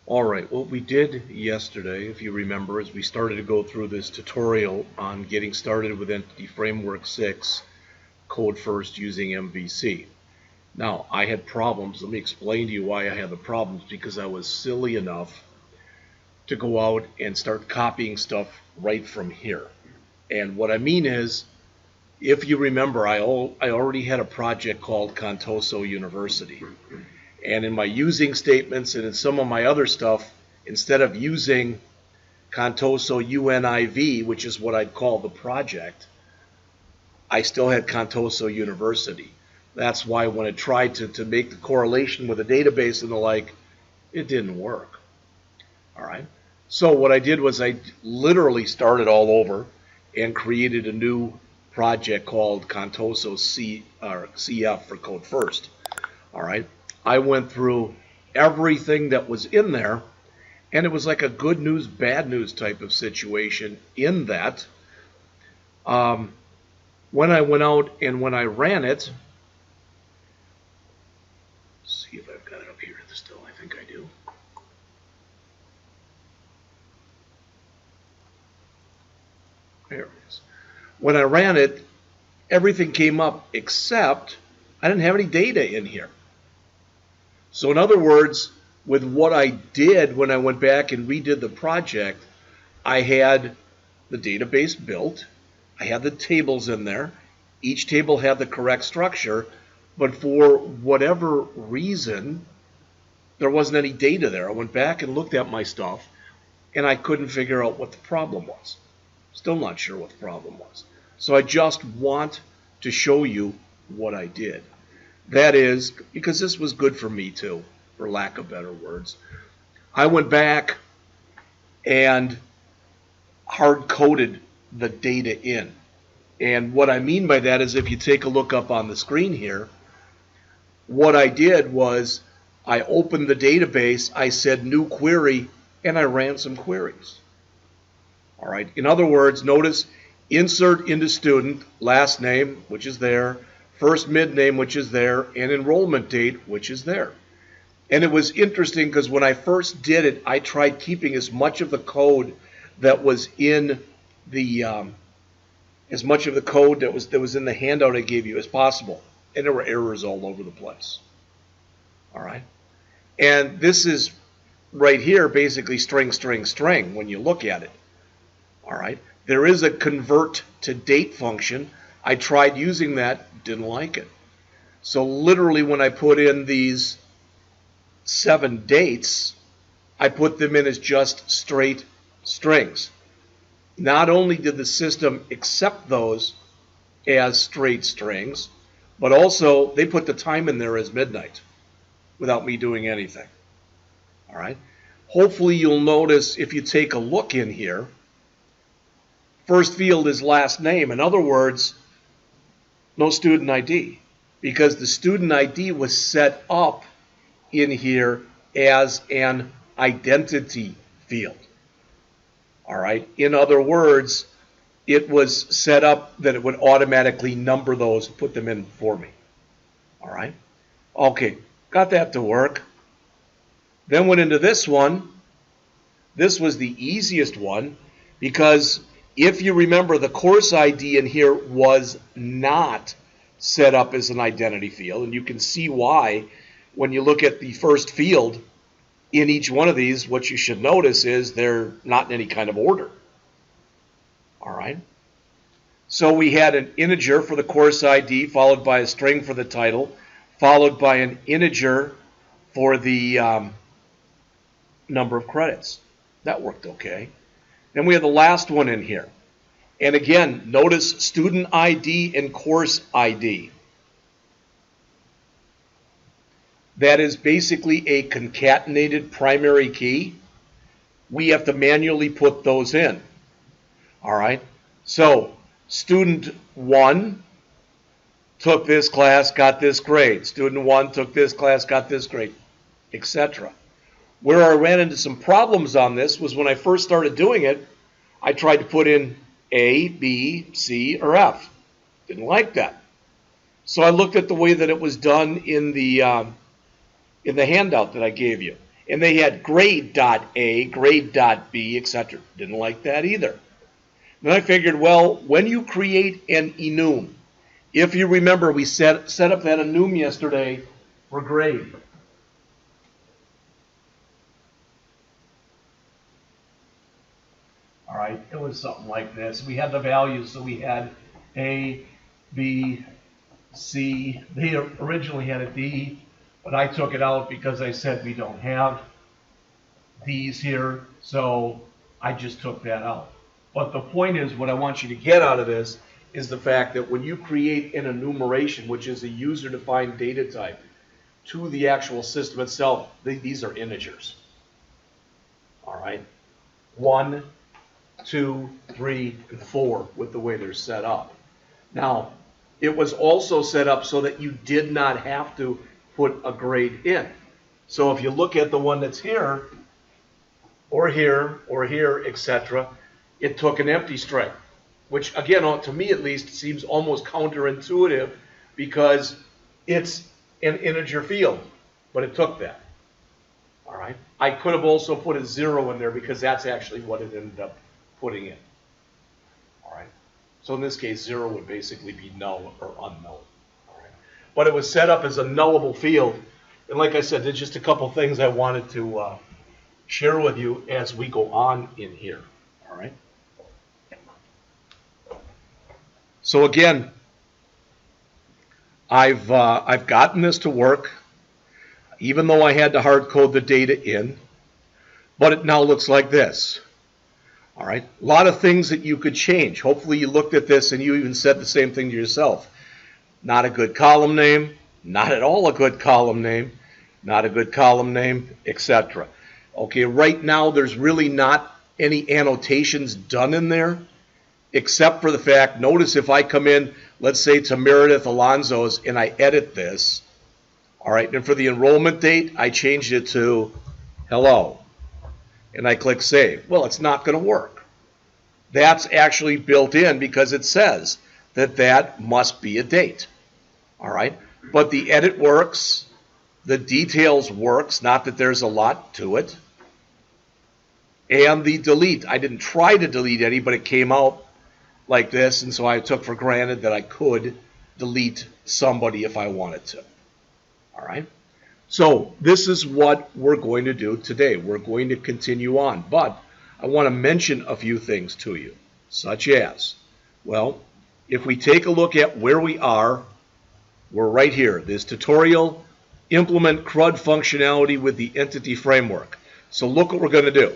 All right, what we did yesterday, if you remember, is we started to go through this tutorial on getting started with Entity Framework 6, CodeFirst using MVC. Now, I had problems. Let me explain to you why I had the problems, because I was silly enough to go out and start copying stuff right from here. And what I mean is, if you remember, I already had a project called ContosoUniversity. And in my using statements and in some of my other stuff, instead of using ContosoUniv, which is what I'd call the project, I still had ContosoUniversity. That's why when I tried to make the correlation with a database and the like, it didn't work. All right. So what I did was I literally started all over and created a new project called CF for CodeFirst. All right. I went through everything that was in there, and it was like a good news, bad news type of situation in that when I went out and when I ran it, let's see if I've got it up here still. I think I do. There it is. When I ran it, everything came up except I didn't have any data in here. So in other words, with what I did when I went back and redid the project, I had the database built, I had the tables in there, each table had the correct structure, but for whatever reason, there wasn't any data there. I went back and looked at my stuff, and I couldn't figure out what the problem was. Still not sure what the problem was. So I just want to show you what I did. That is, because this was good for me too, for lack of better words. I went back and hard-coded the data in. And what I mean by that is if you take a look up on the screen here, what I did was I opened the database, I said new query, and I ran some queries. All right. In other words, notice insert into student, last name, which is there, first mid name, which is there, and enrollment date, which is there. And it was interesting because when I first did it, I tried keeping as much of the code that was in the as much of the code that was in the handout I gave you as possible, and there were errors all over the place. All right, and this is right here basically string, string, string when you look at it. All right, there is a convert to date function. I tried using that, didn't like it. So literally when I put in these 7 dates, I put them in as just straight strings. Not only did the system accept those as straight strings, but also they put the time in there as midnight without me doing anything. All right. Hopefully you'll notice if you take a look in here, first field is last name. In other words, no student ID, because the student ID was set up in here as an identity field. All right. In other words, it was set up that it would automatically number those, put them in for me. All right. Okay. Got that to work. Then went into this one. This was the easiest one because if you remember, the course ID in here was not set up as an identity field, and you can see why when you look at the first field in each one of these. What you should notice is they're not in any kind of order. All right. So we had an integer for the course ID, followed by a string for the title, followed by an integer for the number of credits. That worked okay. Then we have the last one in here. And again, notice student ID and course ID. That is basically a concatenated primary key. We have to manually put those in. All right. So student 1 took this class, got this grade. Student 1 took this class, got this grade, etc. Where I ran into some problems on this was when I first started doing it, I tried to put in A, B, C, or F. Didn't like that. So I looked at the way that it was done in the handout that I gave you. And they had grade.A, grade.B, etc. Didn't like that either. Then I figured, well, when you create an enum, if you remember, we set up that enum yesterday for grade. All right, it was something like this. We had the values, so we had A, B, C. They originally had a D, but I took it out because I said we don't have D's here, so I just took that out. But the point is, what I want you to get out of this is the fact that when you create an enumeration, which is a user-defined data type, to the actual system itself, these are integers. All right? 1, 2, 3, and 4 with the way they're set up. Now, it was also set up so that you did not have to put a grade in. So if you look at the one that's here, or here, etc., it took an empty string, which, again, to me at least, seems almost counterintuitive because it's an integer field, but it took that. All right. I could have also put a 0 in there because that's actually what it ended up putting in. All right. So in this case, 0 would basically be null or unknown. All right. But it was set up as a nullable field. And like I said, there's just a couple things I wanted to share with you as we go on in here. All right. So again, I've gotten this to work, even though I had to hard code the data in, but it now looks like this. All right, a lot of things that you could change. Hopefully you looked at this and you even said the same thing to yourself. Not a good column name, not at all a good column name, not a good column name, etc. Okay, right now there's really not any annotations done in there, except for the fact, notice if I come in, let's say to Meredith Alonso's, and I edit this, all right, and for the enrollment date, I changed it to hello, and I click save. Well, it's not going to work. That's actually built in because it says that that must be a date, all right? But the edit works, the details works, not that there's a lot to it, and the delete. I didn't try to delete any, but it came out like this, and so I took for granted that I could delete somebody if I wanted to. All right? So this is what we're going to do today. We're going to continue on, but I want to mention a few things to you, such as, well, if we take a look at where we are, we're right here. This tutorial, implement CRUD functionality with the entity framework. So look what we're going to do.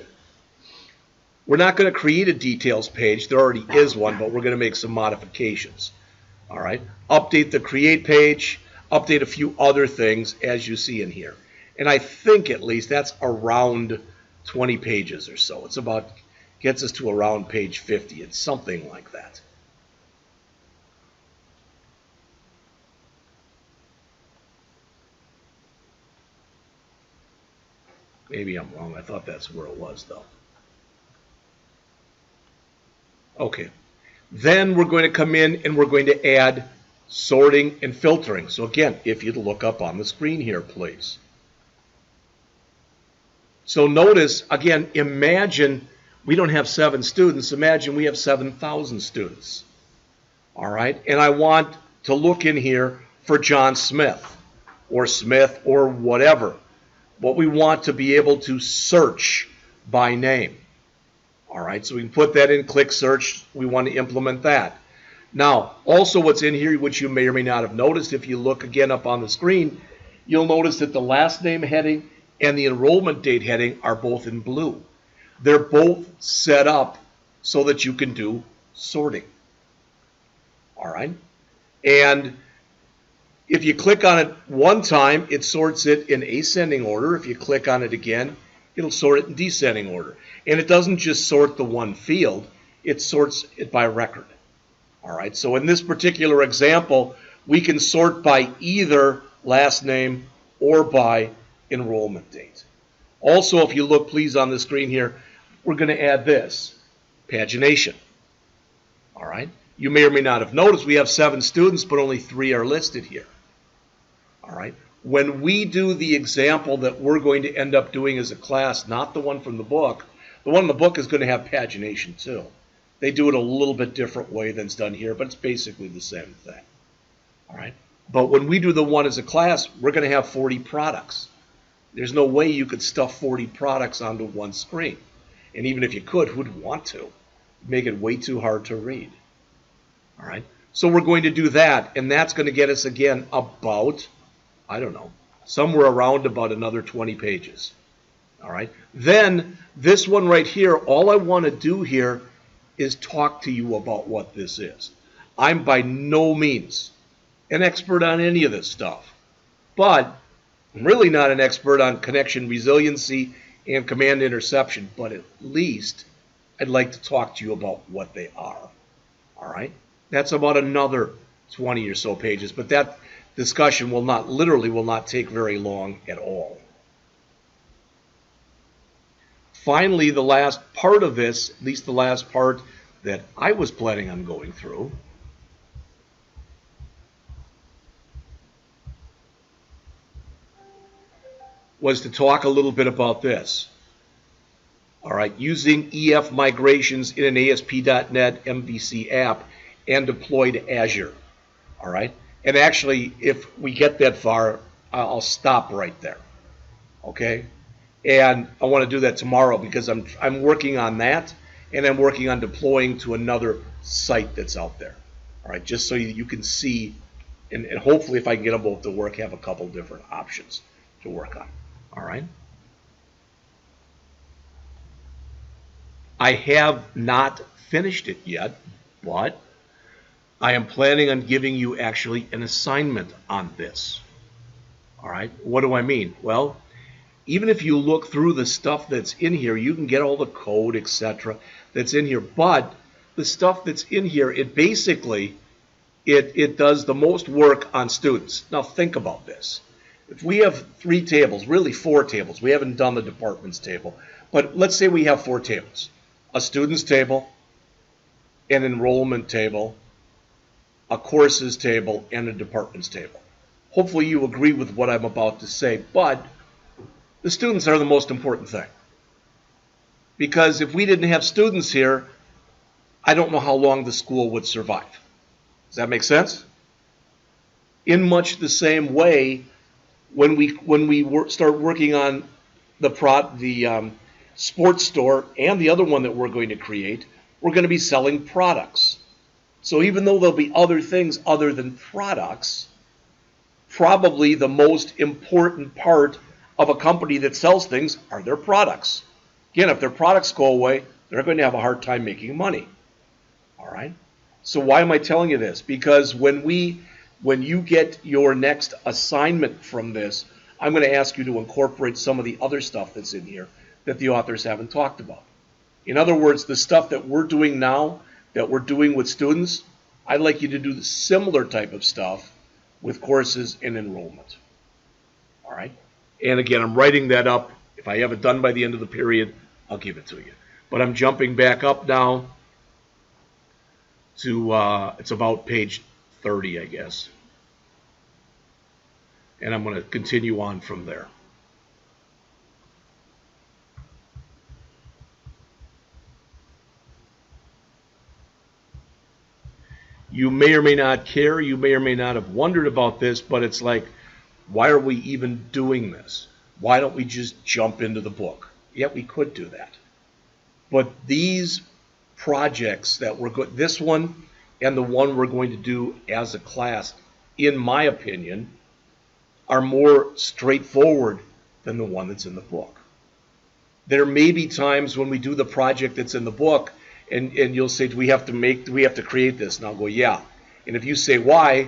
We're not going to create a details page. There already is one, but we're going to make some modifications. All right. Update the create page, update a few other things as you see in here. And I think at least that's around 20 pages or so. It's about, gets us to around page 50. It's something like that. Maybe I'm wrong. I thought that's where it was, though. Okay, then we're going to come in and we're going to add sorting and filtering. So again, if you'd look up on the screen here, please. So notice, again, imagine we don't have 7 students. Imagine we have 7,000 students. All right, and I want to look in here for John Smith or whatever. What we want to be able to search by name. All right, so we can put that in, click search. We want to implement that. Now, also what's in here, which you may or may not have noticed, if you look again up on the screen, you'll notice that the last name heading and the enrollment date heading are both in blue. They're both set up so that you can do sorting. All right, and if you click on it one time, it sorts it in ascending order. If you click on it again, it'll sort it in descending order. And it doesn't just sort the one field, it sorts it by record. All right, so in this particular example, we can sort by either last name or by enrollment date. Also, if you look, please, on the screen here, we're going to add this, pagination. All right, you may or may not have noticed we have 7 students, but only 3 are listed here. All right, When we do the example that we're going to end up doing as a class, not the one from the book, the one in the book is going to have pagination too. They do it a little bit different way than it's done here, but it's basically the same thing. All right. But when we do the one as a class, we're going to have 40 products. There's no way you could stuff 40 products onto one screen. And even if you could, who'd want to? It'd make it way too hard to read. All right. So we're going to do that, and that's going to get us, again, about, I don't know, somewhere around about another 20 pages. All right. Then this one right here, all I want to do here is talk to you about what this is. I'm by no means an expert on any of this stuff, but I'm really not an expert on connection resiliency and command interception, but at least I'd like to talk to you about what they are. All right? That's about another 20 or so pages, but that discussion will not take very long at all. Finally, the last part of this, at least the last part that I was planning on going through, was to talk a little bit about this. All right, using EF migrations in an ASP.NET MVC app and deploy to Azure. All right, and actually, if we get that far, I'll stop right there. Okay, and I want to do that tomorrow because I'm working on that, and I'm working on deploying to another site that's out there. All right, just so you can see, and hopefully, if I can get them both to work, have a couple different options to work on. All right. I have not finished it yet, but I am planning on giving you actually an assignment on this. All right. What do I mean? Well, even if you look through the stuff that's in here, you can get all the code, etc., that's in here. But the stuff that's in here, it basically, it does the most work on students. Now think about this. If we have 3 tables, really 4 tables, we haven't done the departments table, but let's say we have 4 tables. A students table, an enrollment table, a courses table, and a departments table. Hopefully you agree with what I'm about to say, but the students are the most important thing. Because if we didn't have students here, I don't know how long the school would survive. Does that make sense? In much the same way, when we start working on the sports store and the other one that we're going to create, we're going to be selling products. So even though there'll be other things other than products, probably the most important part of a company that sells things are their products. Again, if their products go away, they're going to have a hard time making money. All right? So why am I telling you this? Because when you get your next assignment from this, I'm going to ask you to incorporate some of the other stuff that's in here that the authors haven't talked about. In other words, the stuff that we're doing now, that we're doing with students, I'd like you to do the similar type of stuff with courses and enrollment. All right? And again, I'm writing that up. If I have it done by the end of the period, I'll give it to you. But I'm jumping back up now to, it's about page 30, I guess. And I'm going to continue on from there. You may or may not care, you may or may not have wondered about this, but it's like, why are we even doing this? Why don't we just jump into the book? Yeah, we could do that. But these projects that we're going, this one and the one we're going to do as a class, in my opinion, are more straightforward than the one that's in the book. There may be times when we do the project that's in the book and you'll say, do we have to create this? And I'll go, yeah. And if you say why,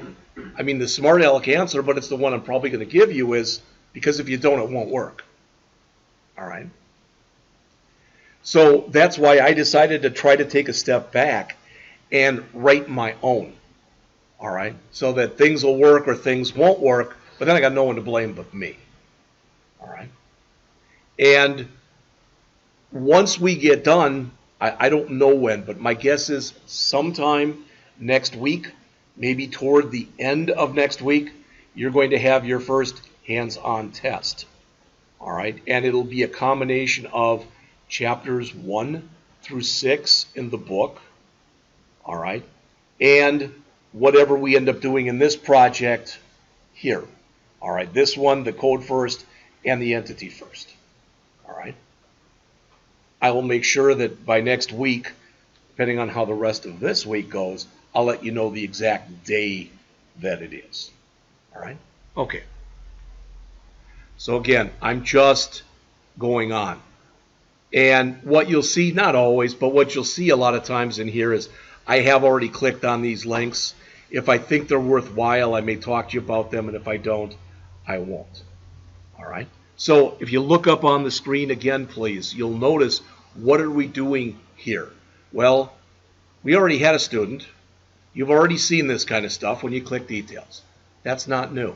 I mean, the smart aleck answer, but it's the one I'm probably going to give you, is because if you don't, it won't work. All right? So that's why I decided to try to take a step back and write my own. All right? So that things will work or things won't work, but then I got no one to blame but me. All right? And once we get done, I don't know when, but my guess is sometime next week, maybe toward the end of next week, you're going to have your first hands-on test. All right, and it'll be a combination of chapters 1 through 6 in the book, all right, and whatever we end up doing in this project here. All right, this one, the CodeFirst and the Entity First. All right. I will make sure that by next week, depending on how the rest of this week goes, I'll let you know the exact day that it is. All right? Okay. So again, I'm just going on. And what you'll see, not always, but what you'll see a lot of times in here is I have already clicked on these links. If I think they're worthwhile, I may talk to you about them, and if I don't, I won't. All right? So if you look up on the screen again, please, you'll notice what are we doing here? Well, we already had a student. You've already seen this kind of stuff when you click details. That's not new.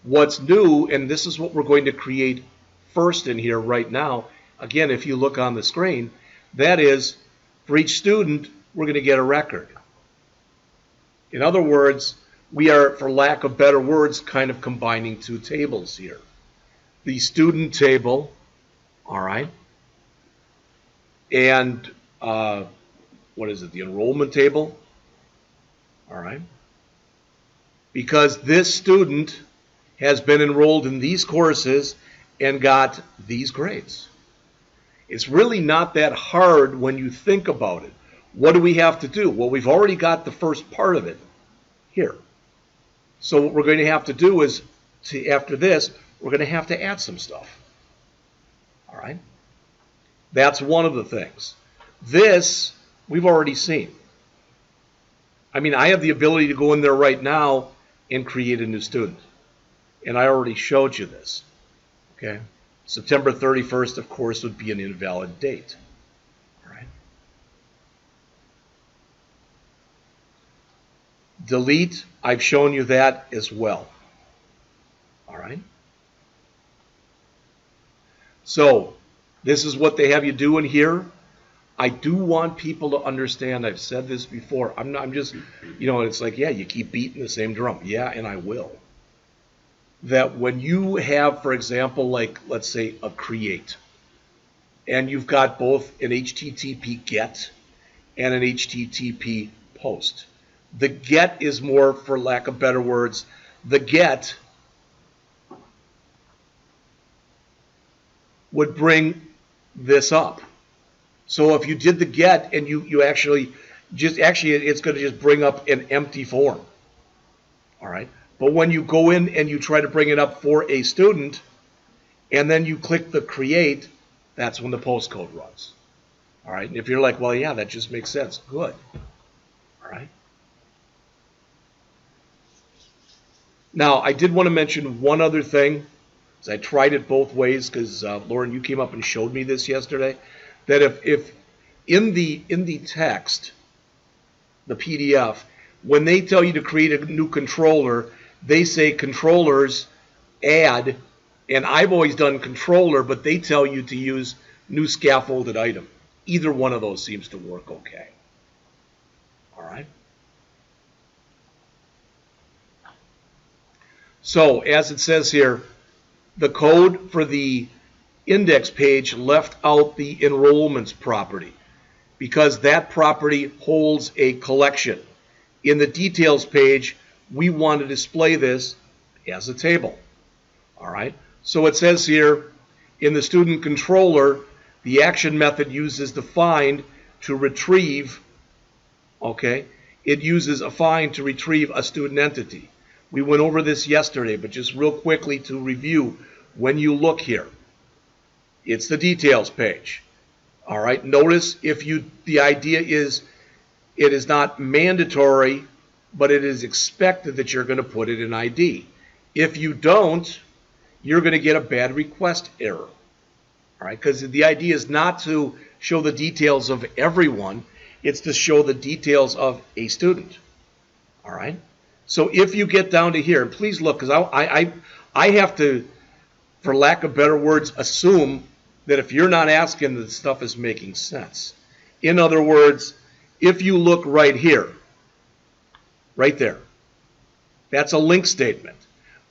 What's new, and this is what we're going to create first in here right now, again, if you look on the screen, that is, for each student, we're going to get a record. In other words, we are, for lack of better words, kind of combining two tables here. The student table, all right, and what is it, the enrollment table, all right, because this student has been enrolled in these courses and got these grades. It's really not that hard when you think about it. What do we have to do? Well, we've already got the first part of it here. So what we're going to have to do is, after this, we're going to have to add some stuff. All right? That's one of the things. This, we've already seen. I mean, I have the ability to go in there right now and create a new student. And I already showed you this. Okay? September 31st, of course, would be an invalid date. All right? Delete, I've shown you that as well. All right? So, this is what they have you do in here. I do want people to understand, I've said this before, I'm just, you know, it's like, yeah, you keep beating the same drum. Yeah, and I will. That when you have, for example, like, let's say a create, and you've got both an HTTP get and an HTTP post. The get is more, for lack of better words, the get would bring this up. So if you did the get and you actually it's going to just bring up an empty form. All right. But when you go in and you try to bring it up for a student, and then you click the create, that's when the postcode runs. All right. And if you're like, well, yeah, that just makes sense. Good. All right. Now, I did want to mention one other thing. I tried it both ways because, Lauren, you came up and showed me this yesterday, that if in the text, the PDF, when they tell you to create a new controller, they say controllers add, and I've always done controller, but they tell you to use new scaffolded item. Either one of those seems to work okay. All right? So, as it says here, the code for the index page left out the enrollments property because that property holds a collection. In the details page, we want to display this as a table. All right. So it says here in the student controller, the action method uses the find to retrieve. Okay. It uses a find to retrieve a student entity. We went over this yesterday, but just real quickly to review, when you look here, it's the details page. All right. Notice the idea is it is not mandatory, but it is expected that you're going to put it in ID. If you don't, you're going to get a bad request error. All right. Because the idea is not to show the details of everyone. It's to show the details of a student. All right. So if you get down to here, and please look, because I have to, for lack of better words, assume that if you're not asking, the stuff is making sense. In other words, if you look right here, right there, that's a link statement.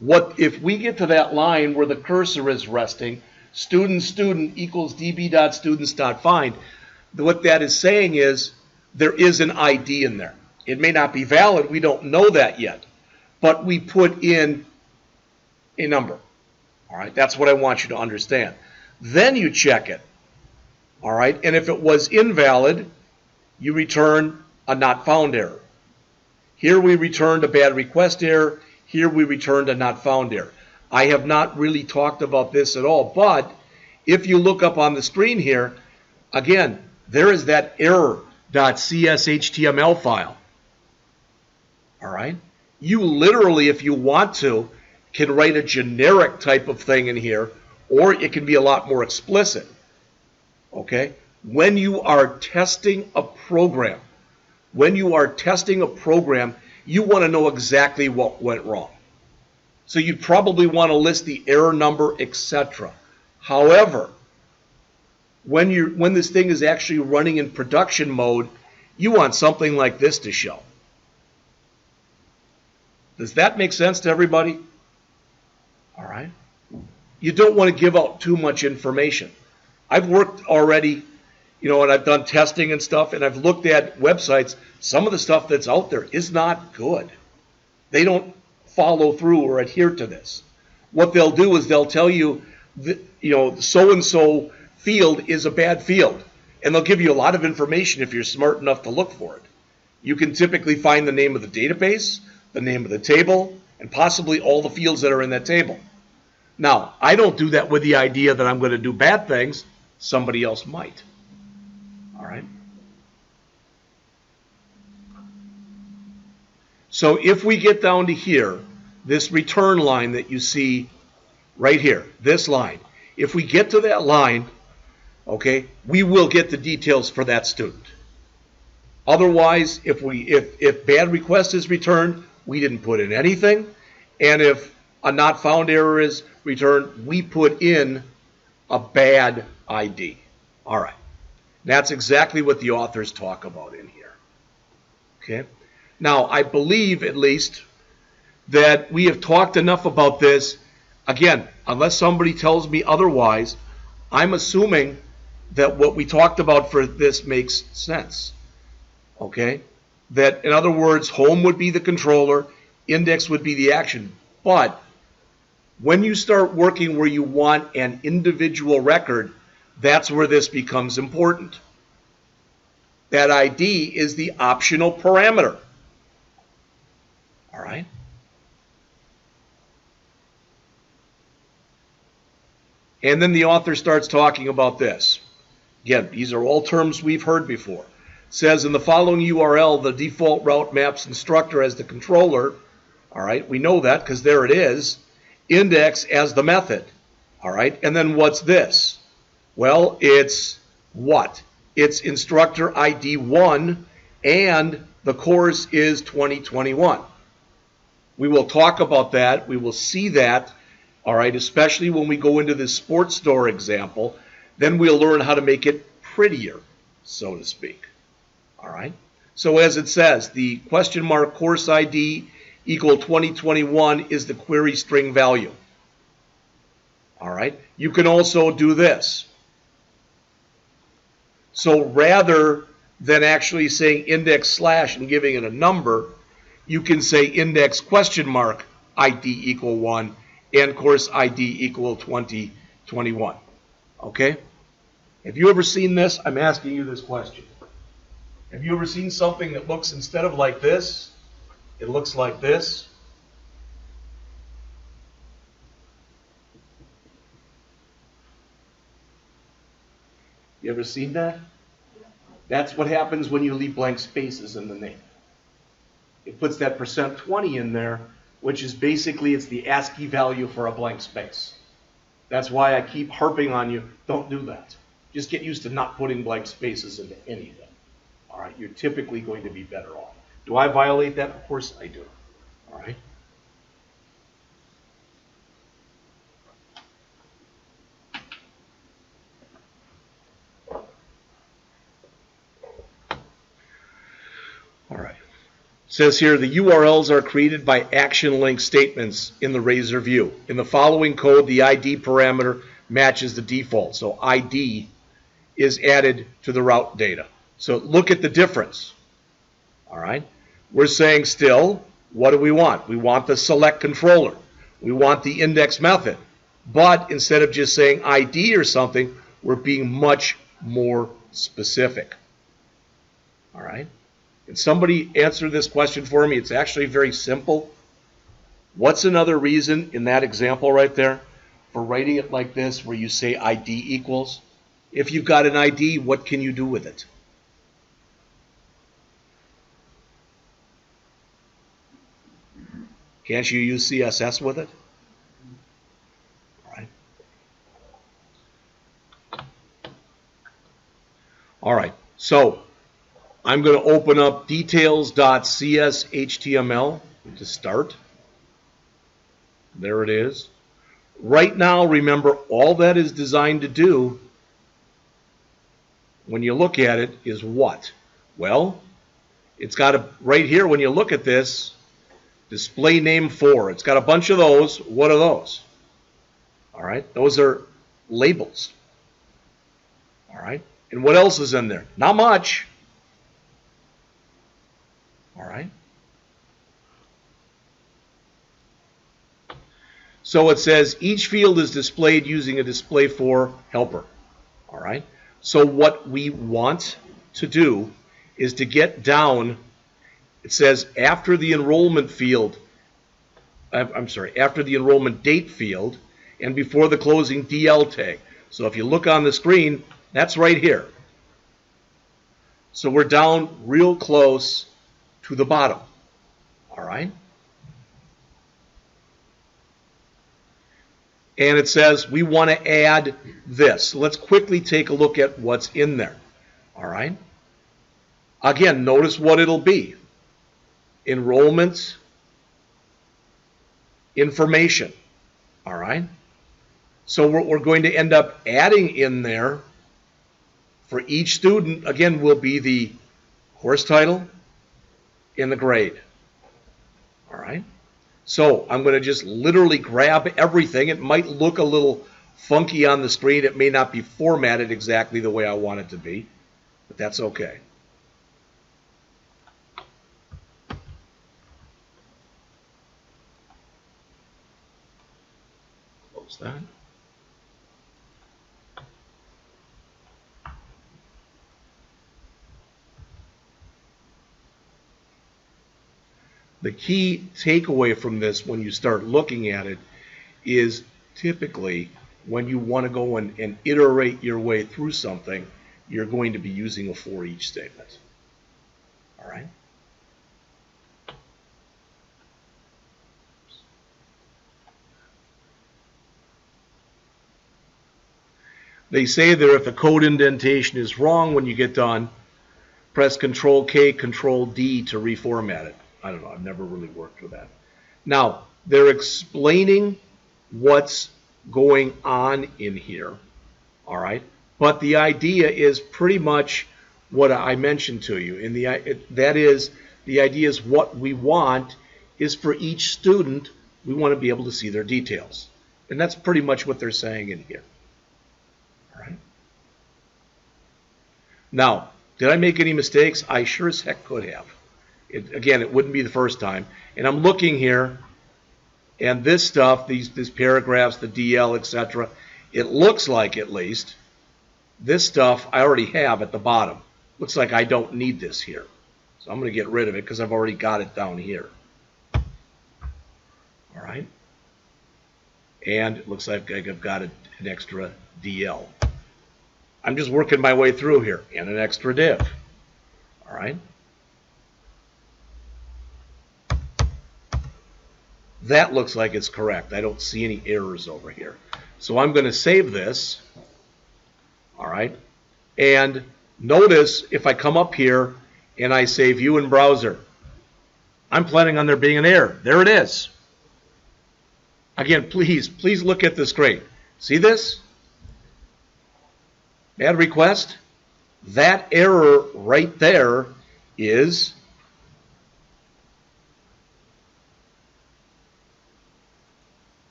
What if we get to that line where the cursor is resting, student equals db.students.find, what that is saying is there is an ID in there. It may not be valid, we don't know that yet, but we put in a number. All right, that's what I want you to understand. Then you check it. All right, and if it was invalid, you return a not found error. Here we returned a bad request error. Here we returned a not found error. I have not really talked about this at all, but if you look up on the screen here, again, there is that error.cshtml file. All right? You literally, if you want to, can write a generic type of thing in here, or it can be a lot more explicit. Okay? When you are testing a program, you want to know exactly what went wrong. So you'd probably want to list the error number, etc. However, when this thing is actually running in production mode, you want something like this to show. Does that make sense to everybody? All right. You don't want to give out too much information. I've worked already, and I've done testing and stuff, and I've looked at websites. Some of the stuff that's out there is not good. They don't follow through or adhere to this. What they'll do is they'll tell you, so-and-so field is a bad field, and they'll give you a lot of information if you're smart enough to look for it. You can typically find the name of the database, the name of the table, and possibly all the fields that are in that table. Now, I don't do that with the idea that I'm going to do bad things. Somebody else might. All right? So if we get down to here, this return line that you see right here, this line, if we get to that line, okay, we will get the details for that student. Otherwise, if bad request is returned, we didn't put in anything. And if a not found error is returned, we put in a bad ID. All right. That's exactly what the authors talk about in here. Okay. Now, I believe, at least, that we have talked enough about this. Again, unless somebody tells me otherwise, I'm assuming that what we talked about for this makes sense. Okay? That, in other words, home would be the controller, index would be the action. But when you start working where you want an individual record, that's where this becomes important. That ID is the optional parameter. All right? And then the author starts talking about this. Again, these are all terms we've heard before. It says in the following URL, the default route maps instructor as the controller. All right, we know that because there it is. Index as the method. All right, and then what's this? Well, it's what? It's instructor ID 1, and the course is 2021. We will talk about that. We will see that, all right, especially when we go into this sports store example. Then we'll learn how to make it prettier, so to speak. All right? So as it says, the question mark course ID equal 2021 is the query string value. All right? You can also do this. So rather than actually saying index slash and giving it a number, you can say index question mark ID equal 1 and course ID equal 2021. Okay? Have you ever seen this? I'm asking you this question. Have you ever seen something that looks, instead of like this, it looks like this? You ever seen that? That's what happens when you leave blank spaces in the name. It puts that %20 in there, which is basically, it's the ASCII value for a blank space. That's why I keep harping on you, don't do that. Just get used to not putting blank spaces into anything. All right, you're typically going to be better off. Do I violate that? Of course I do. All right. All right. says here, the URLs are created by action link statements in the Razor view. In the following code, the ID parameter matches the default. So ID is added to the route data. So look at the difference. All right. We're saying still, what do we want? We want the select controller. We want the index method. But instead of just saying ID or something, we're being much more specific. All right. Can somebody answer this question for me? It's actually very simple. What's another reason in that example right there for writing it like this where you say ID equals? If you've got an ID, what can you do with it? Can't you use CSS with it? All right. All right. So I'm going to open up details.cshtml to start. There it is. Right now, remember, all that is designed to do, when you look at it, is what? Well, it's got a, right here, when you look at this, display name 4. It's got a bunch of those. What are those? All right. Those are labels. All right. And what else is in there? Not much. All right. So it says each field is displayed using a display for helper. All right. So what we want to do is to get down. It says after the enrollment field, after the enrollment date field and before the closing DL tag. So if you look on the screen, that's right here. So we're down real close to the bottom. All right. And it says we want to add this. So let's quickly take a look at what's in there. All right. Again, notice what it'll be. Enrollment information. All right. So what we're going to end up adding in there for each student, again, will be the course title and the grade. All right. So I'm going to just literally grab everything. It might look a little funky on the screen. It may not be formatted exactly the way I want it to be, but that's okay. Close that. The key takeaway from this when you start looking at it is typically when you want to go and iterate your way through something, you're going to be using a for each statement. All right? They say that if the code indentation is wrong when you get done, press Control-K, Control-D to reformat it. I don't know. I've never really worked with that. Now, they're explaining what's going on in here. All right? But the idea is pretty much what I mentioned to you. And that is, the idea is what we want is for each student, we want to be able to see their details. And that's pretty much what they're saying in here. All right? Now, did I make any mistakes? I sure as heck could have. Again, it wouldn't be the first time. And I'm looking here, and this stuff, these paragraphs, the DL, etc., it looks like, at least, this stuff I already have at the bottom. Looks like I don't need this here. So I'm going to get rid of it because I've already got it down here. All right? And it looks like I've got an extra DL. I'm just working my way through here, and an extra div. All right? That looks like it's correct. I don't see any errors over here. So I'm going to save this. All right. And notice if I come up here and I say View in Browser, I'm planning on there being an error. There it is. Again, please look at the screen. See this? Add request. That error right there is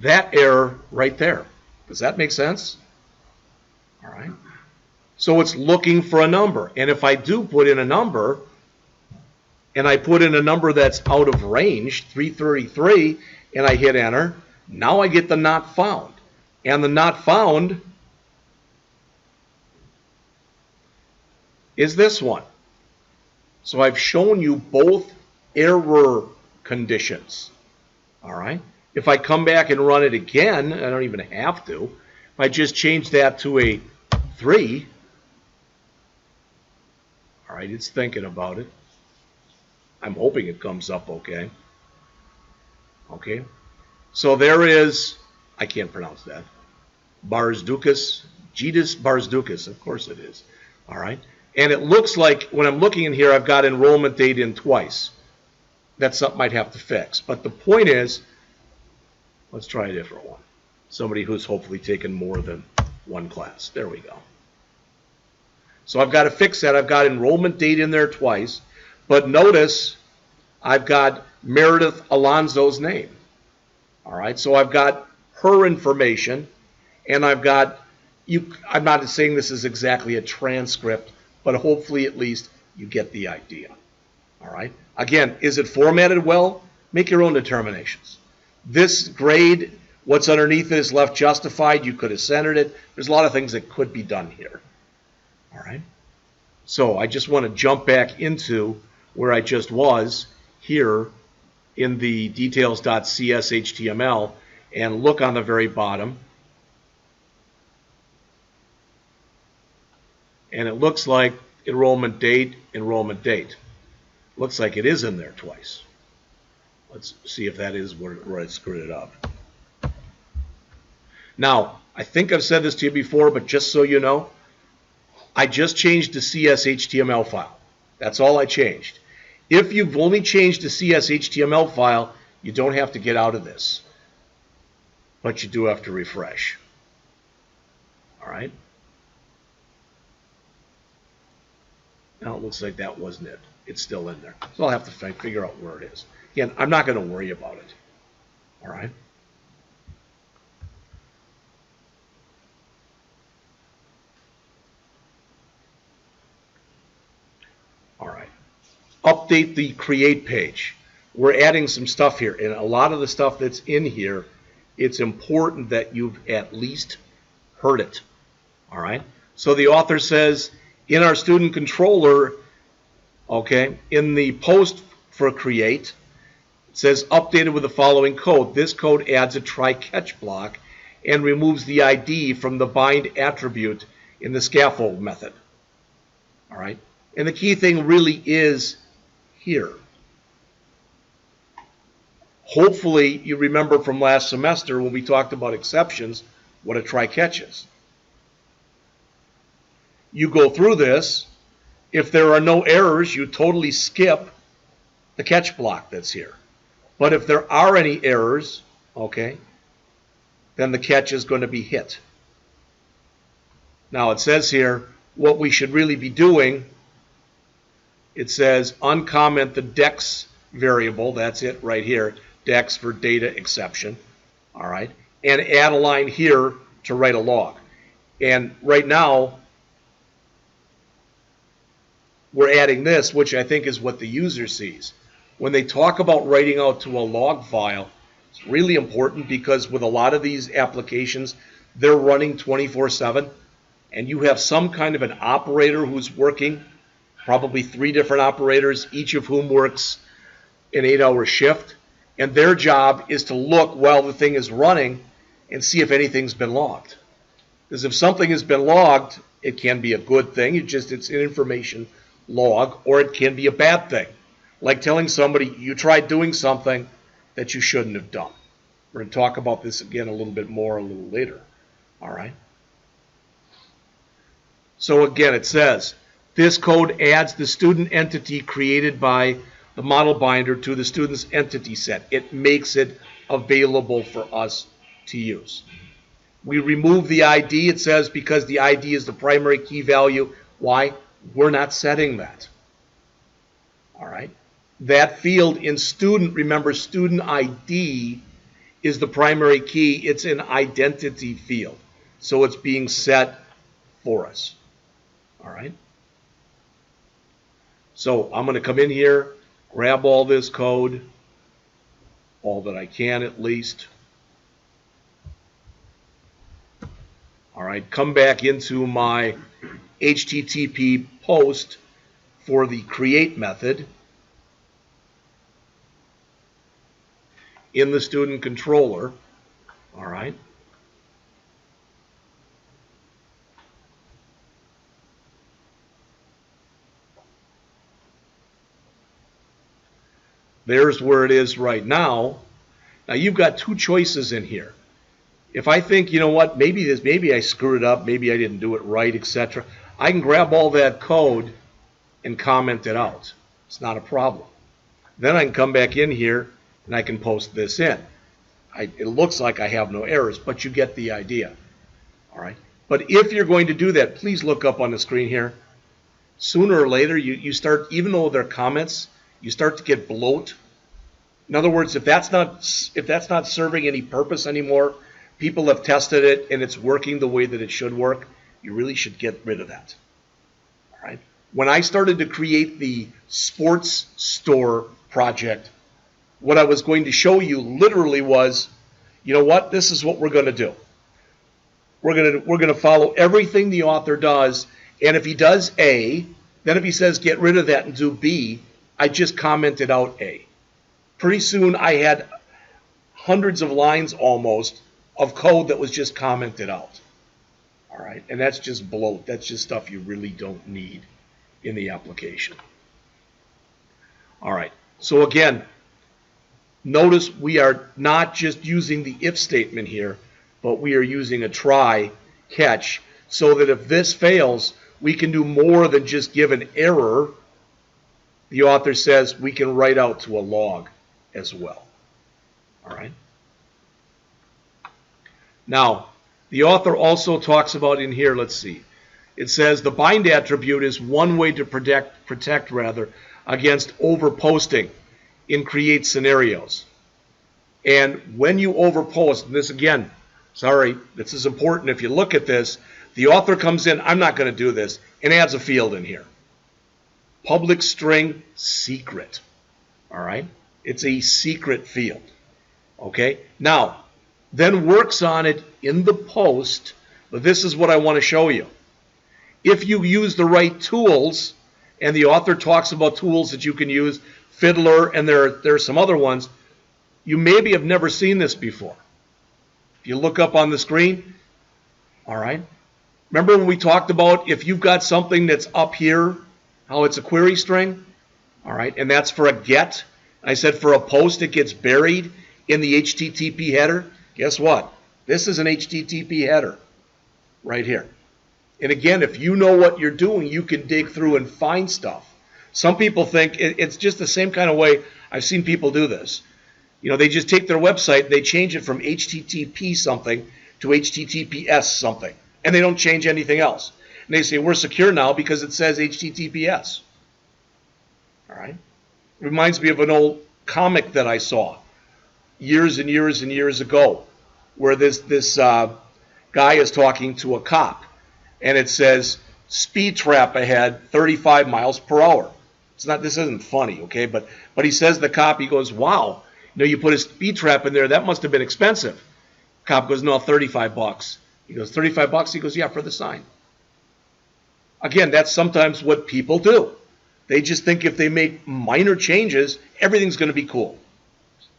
that error right there. Does that make sense? All right. So it's looking for a number. And if I do put in a number, and I put in a number that's out of range, 333, and I hit enter, now I get the not found. And the not found is this one. So I've shown you both error conditions. All right. If I come back and run it again, I don't even have to. If I just change that to a 3, all right, it's thinking about it. I'm hoping it comes up okay. Okay. So there is, I can't pronounce that, Barzdukas, Jedus Barzdukas, of course it is. All right. And it looks like, when I'm looking in here, I've got enrollment date in twice. That's something I'd have to fix. But the point is, let's try a different one. Somebody who's hopefully taken more than one class. There we go. So I've got to fix that. I've got enrollment date in there twice. But notice I've got Meredith Alonzo's name. All right. So I've got her information. And I've got, I'm not saying this is exactly a transcript, but hopefully at least you get the idea. All right. Again, is it formatted well? Make your own determinations. This grade, what's underneath it is left justified. You could have centered it. There's a lot of things that could be done here. All right. So I just want to jump back into where I just was here in the details.cs HTML and look on the very bottom. And it looks like enrollment date. Looks like it is in there twice. Let's see if that is where I screwed it up. Now, I think I've said this to you before, but just so you know, I just changed the CS/HTML file. That's all I changed. If you've only changed the CS/HTML file, you don't have to get out of this. But you do have to refresh. All right? Now it looks like that wasn't it. It's still in there. So I'll have to figure out where it is. Again, I'm not going to worry about it. All right? All right. Update the create page. We're adding some stuff here. And a lot of the stuff that's in here, it's important that you've at least heard it. All right? So the author says, in our student controller, okay, in the post for create, it says updated with the following code. This code adds a try-catch block and removes the ID from the bind attribute in the scaffold method. All right? And the key thing really is here. Hopefully you remember from last semester when we talked about exceptions, what a try-catch is. You go through this. If there are no errors, you totally skip the catch block that's here. But if there are any errors, okay, then the catch is going to be hit. Now it says here what we should really be doing. It says uncomment the dex variable. That's it right here. Dex for data exception. All right. And add a line here to write a log. And right now, we're adding this, which I think is what the user sees. When they talk about writing out to a log file, it's really important because with a lot of these applications, they're running 24/7, and you have some kind of an operator who's working, probably 3 different operators, each of whom works an 8-hour shift, and their job is to look while the thing is running and see if anything's been logged. Because if something has been logged, it can be a good thing. It's an information log, or it can be a bad thing. Like telling somebody you tried doing something that you shouldn't have done. We're going to talk about this again a little bit more a little later. All right. So again, it says, this code adds the student entity created by the model binder to the student's entity set. It makes it available for us to use. We remove the ID, it says, because the ID is the primary key value. Why? We're not setting that. All right. That field in student, remember, student ID is the primary key. It's an identity field. So it's being set for us. All right. So I'm going to come in here, grab all this code, all that I can at least. All right, come back into my HTTP post for the create method in the student controller. All right. There's where it is right now. Now you've got two choices in here. If I think, you know what, maybe I screwed it up, maybe I didn't do it right, etc., I can grab all that code and comment it out. It's not a problem. Then I can come back in here and I can post this in. It looks like I have no errors, but you get the idea. All right. But if you're going to do that, please look up on the screen here. Sooner or later, you start, even though they're comments, you start to get bloat. In other words, if that's not serving any purpose anymore, people have tested it and it's working the way that it should work, you really should get rid of that. All right. When I started to create the sports store project, what I was going to show you literally was, you know what, this is what we're going to do. We're going to follow everything the author does, and if he does A, then if he says get rid of that and do B, I just commented out A. Pretty soon I had hundreds of lines almost of code that was just commented out. All right, and that's just bloat. That's just stuff you really don't need in the application. All right, so again, notice we are not just using the if statement here, but we are using a try catch so that if this fails, we can do more than just give an error. The author says we can write out to a log as well. All right. Now, the author also talks about in here, let's see, it says the bind attribute is one way to protect against overposting in create scenarios. And when you overpost, and this again, sorry, this is important. If you look at this, the author comes in, I'm not going to do this, and adds a field in here. Public string secret. All right? It's a secret field. Okay? Now, then works on it in the post, but this is what I want to show you. If you use the right tools, and the author talks about tools that you can use, Fiddler, and there are some other ones, you maybe have never seen this before. If you look up on the screen, all right, remember when we talked about if you've got something that's up here, how it's a query string, all right, and that's for a get. I said for a post it gets buried in the HTTP header. Guess what? This is an HTTP header right here. And again, if you know what you're doing, you can dig through and find stuff. Some people think it's just the same kind of way I've seen people do this. You know, they just take their website, they change it from HTTP something to HTTPS something, and they don't change anything else. And they say, we're secure now because it says HTTPS. All right? It reminds me of an old comic that I saw years and years and years ago where this guy is talking to a cop, and it says, speed trap ahead, 35 miles per hour. It's not, this isn't funny, okay? But he says the cop, he goes, wow, you know, you put a speed trap in there, that must have been expensive. Cop goes, no, 35 bucks. He goes, 35 bucks? He goes, yeah, for the sign. Again, that's sometimes what people do. They just think if they make minor changes, everything's going to be cool.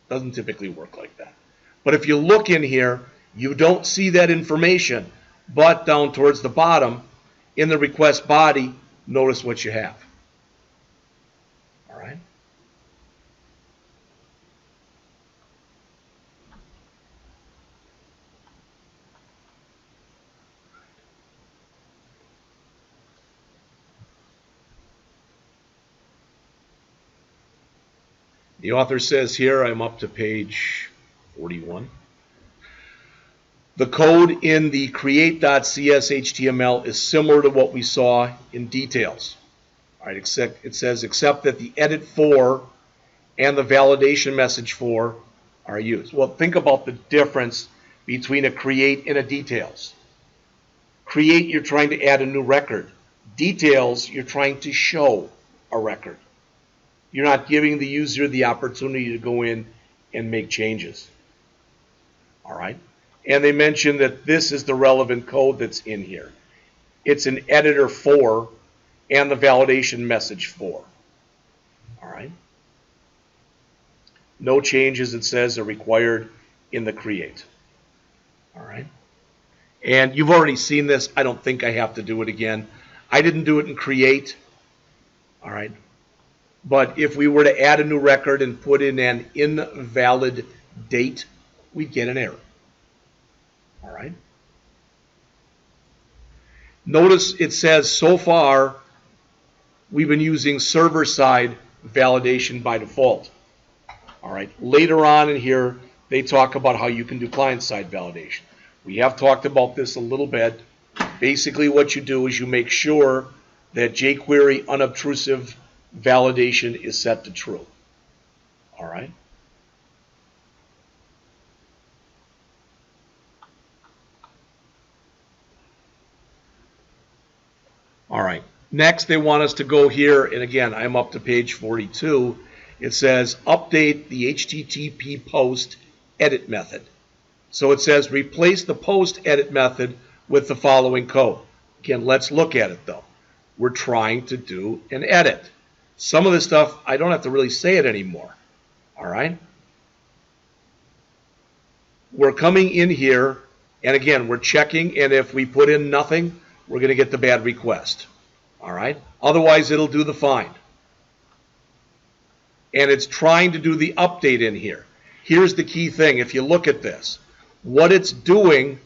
Doesn't typically work like that. But if you look in here, you don't see that information, but down towards the bottom, in the request body, notice what you have. All right? The author says here, I'm up to page 41. The code in the create.cs HTML is similar to what we saw in details. All right, except it says except that the edit for and the validation message for are used. Well, think about the difference between a create and a details. Create, you're trying to add a new record. Details, you're trying to show a record. You're not giving the user the opportunity to go in and make changes. All right? And they mentioned that this is the relevant code that's in here. It's an editor 4 and the validation message 4. All right? No changes, it says, are required in the create. All right? And you've already seen this. I don't think I have to do it again. I didn't do it in create. All right? But if we were to add a new record and put in an invalid date, we'd get an error. All right? Notice it says so far we've been using server-side validation by default. All right. Later on in here, they talk about how you can do client-side validation. We have talked about this a little bit. Basically, what you do is you make sure that jQuery unobtrusive validation is set to true. All right. All right. Next, they want us to go here, and again, I'm up to page 42. It says update the HTTP post edit method. So it says replace the post edit method with the following code. Again, let's look at it though. We're trying to do an edit. Some of this stuff, I don't have to really say it anymore. All right? We're coming in here, and again, we're checking, and if we put in nothing, we're going to get the bad request. All right? Otherwise, it'll do the find. And it's trying to do the update in here. Here's the key thing. If you look at this, what it's doing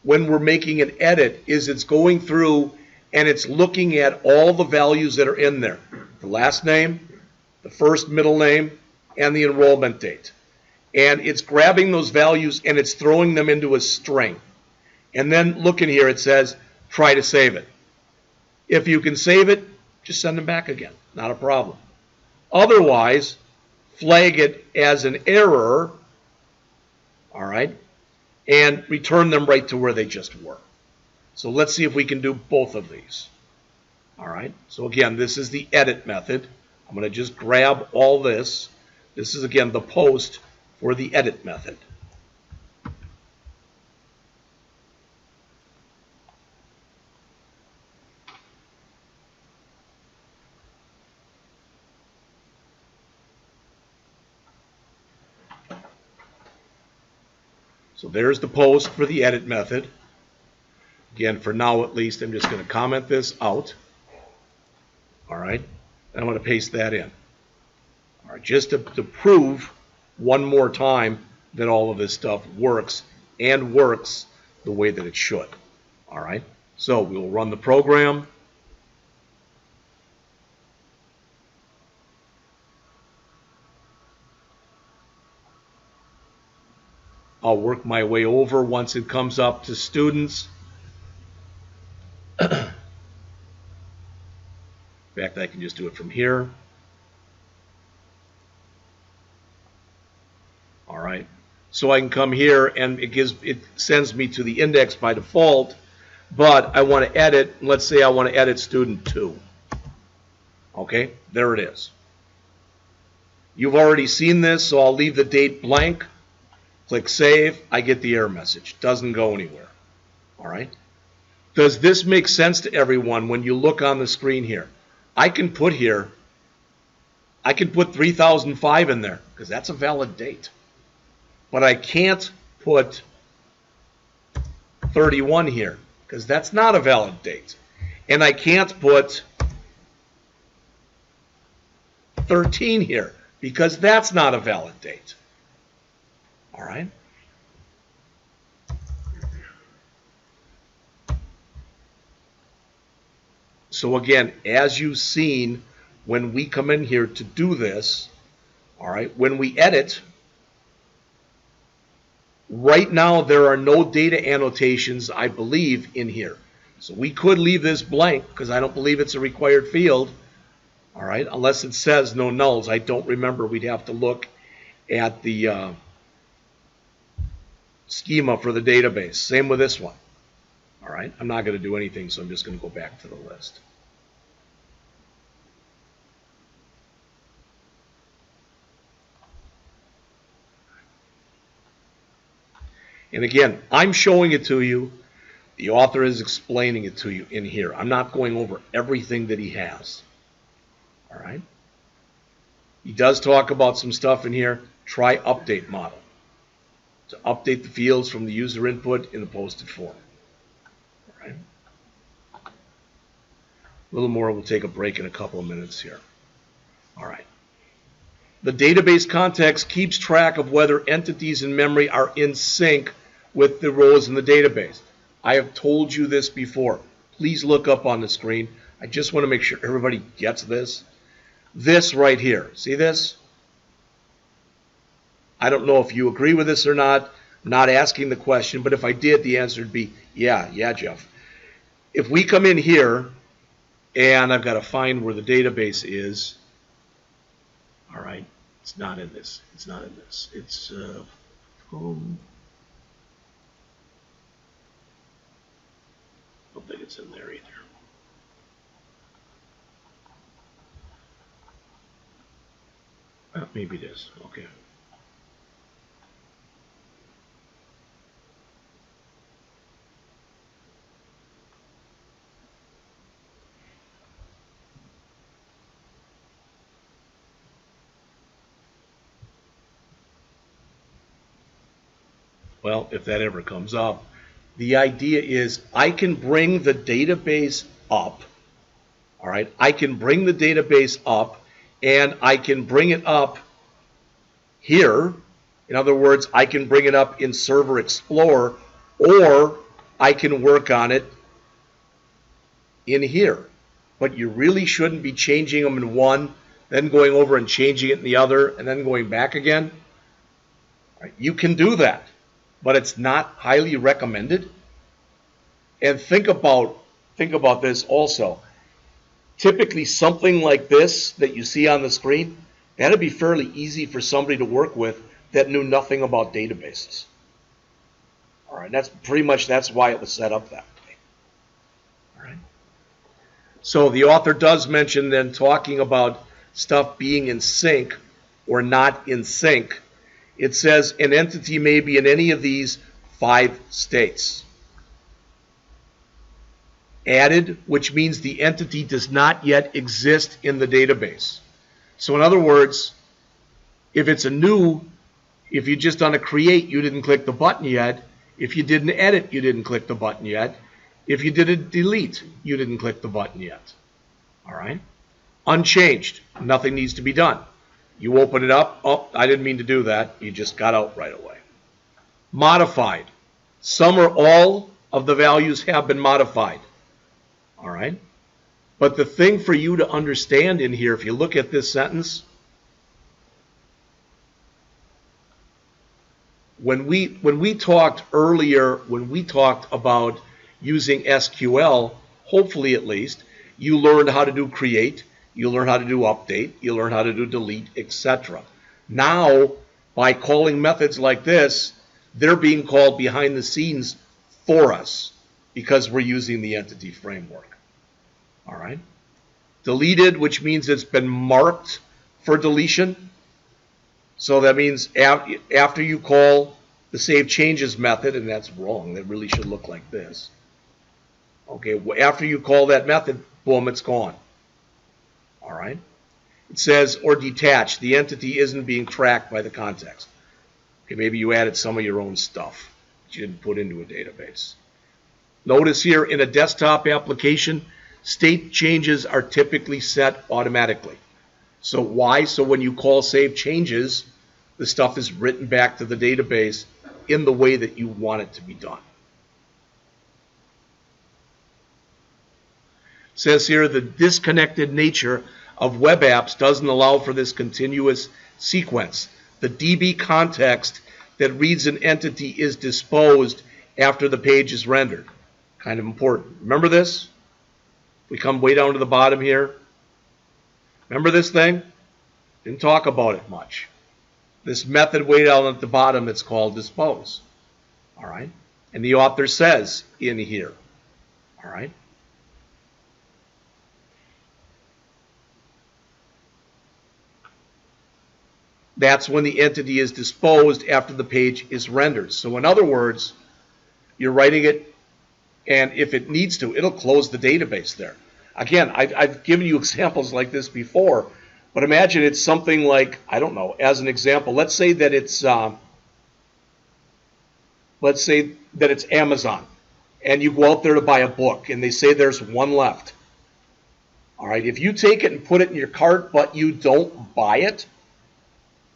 when we're making an edit is it's going through and it's looking at all the values that are in there. The last name, the first middle name, and the enrollment date. And it's grabbing those values and it's throwing them into a string. And then look in here, it says, try to save it. If you can save it, just send them back again. Not a problem. Otherwise, flag it as an error, all right, and return them right to where they just were. So let's see if we can do both of these. All right, so again, this is the edit method. I'm going to just grab all this. This is, again, the post for the edit method. So there's the post for the edit method. Again, for now at least, I'm just going to comment this out. All right, and I'm going to paste that in. All right, just to prove one more time that all of this stuff works and works the way that it should. All right, so we will run the program. I'll work my way over once it comes up to students. In fact, I can just do it from here. All right. So I can come here and it sends me to the index by default, but I want to edit. Let's say I want to edit student 2. Okay, there it is. You've already seen this, so I'll leave the date blank. Click Save. I get the error message. Doesn't go anywhere. All right. Does this make sense to everyone when you look on the screen here? I can put 3005 in there because that's a valid date. But I can't put 31 here because that's not a valid date. And I can't put 13 here because that's not a valid date. All right? So again, as you've seen, when we come in here to do this, all right, when we edit, right now there are no data annotations, I believe, in here. So we could leave this blank because I don't believe it's a required field, all right, unless it says no nulls. I don't remember. We'd have to look at the schema for the database. Same with this one. All right, I'm not going to do anything, so I'm just going to go back to the list. And again, I'm showing it to you. The author is explaining it to you in here. I'm not going over everything that he has. All right. He does talk about some stuff in here. Try update model to update the fields from the user input in the posted form. All right. A little more. We'll take a break in a couple of minutes here. All right. The database context keeps track of whether entities in memory are in sync with the rows in the database. I have told you this before. Please look up on the screen. I just want to make sure everybody gets this. This right here. See this? I don't know if you agree with this or not. I'm not asking the question, but if I did, the answer would be, yeah, Jeff. If we come in here, and I've got to find where the database is. All right. It's not in this. It's not in this. It's home. I don't think it's in there either. Maybe it is. Okay. Well, if that ever comes up, the idea is I can bring the database up. All right, I can bring the database up, and I can bring it up here. In other words, I can bring it up in Server Explorer, or I can work on it in here. But you really shouldn't be changing them in one, then going over and changing it in the other, and then going back again. All right, you can do that, but it's not highly recommended. And think about this also. Typically something like this that you see on the screen, that'd be fairly easy for somebody to work with that knew nothing about databases. All right, that's why it was set up that way. All right. So the author does mention then talking about stuff being in sync or not in sync. It says an entity may be in any of these 5 states. Added, which means the entity does not yet exist in the database. So in other words, if it's a new, if you just done a create, you didn't click the button yet. If you did an edit, you didn't click the button yet. If you did a delete, you didn't click the button yet. All right? Unchanged, nothing needs to be done. You open it up, oh, I didn't mean to do that. You just got out right away. Modified, some or all of the values have been modified. All right? But the thing for you to understand in here, if you look at this sentence, when we talked earlier, when we talked about using SQL, hopefully at least, you learned how to do create, you learn how to do update, you learn how to do delete, etc. Now, by calling methods like this, they're being called behind the scenes for us because we're using the entity framework. All right. Deleted, which means it's been marked for deletion. So that means after you call the save changes method, and that's wrong, that really should look like this. Okay, after you call that method, boom, it's gone. All right. It says, or detached, the entity isn't being tracked by the context. Okay, maybe you added some of your own stuff that you didn't put into a database. Notice here in a desktop application, state changes are typically set automatically. So why? So when you call save changes, the stuff is written back to the database in the way that you want it to be done. It says here the disconnected nature of web apps doesn't allow for this continuous sequence. The DB context that reads an entity is disposed after the page is rendered. Kind of important. Remember this? We come way down to the bottom here. Remember this thing? Didn't talk about it much. This method way down at the bottom, it's called dispose. All right. And the author says in here. All right. That's when the entity is disposed after the page is rendered. So in other words, you're writing it, and if it needs to, it'll close the database there. Again, I've given you examples like this before, but imagine it's something like, I don't know, as an example, let's say that it's Amazon, and you go out there to buy a book, and they say there's one left. All right, if you take it and put it in your cart, but you don't buy it,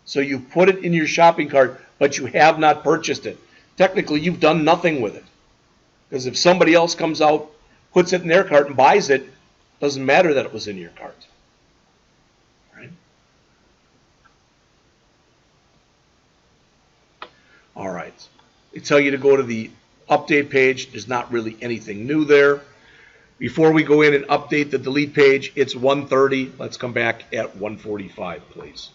so you put it in your shopping cart, but you have not purchased it, technically you've done nothing with it. Because if somebody else comes out, puts it in their cart and buys it, doesn't matter that it was in your cart. Right? All right. They tell you to go to the update page. There's not really anything new there. Before we go in and update the delete page, it's 1:30. Let's come back at 1:45, please.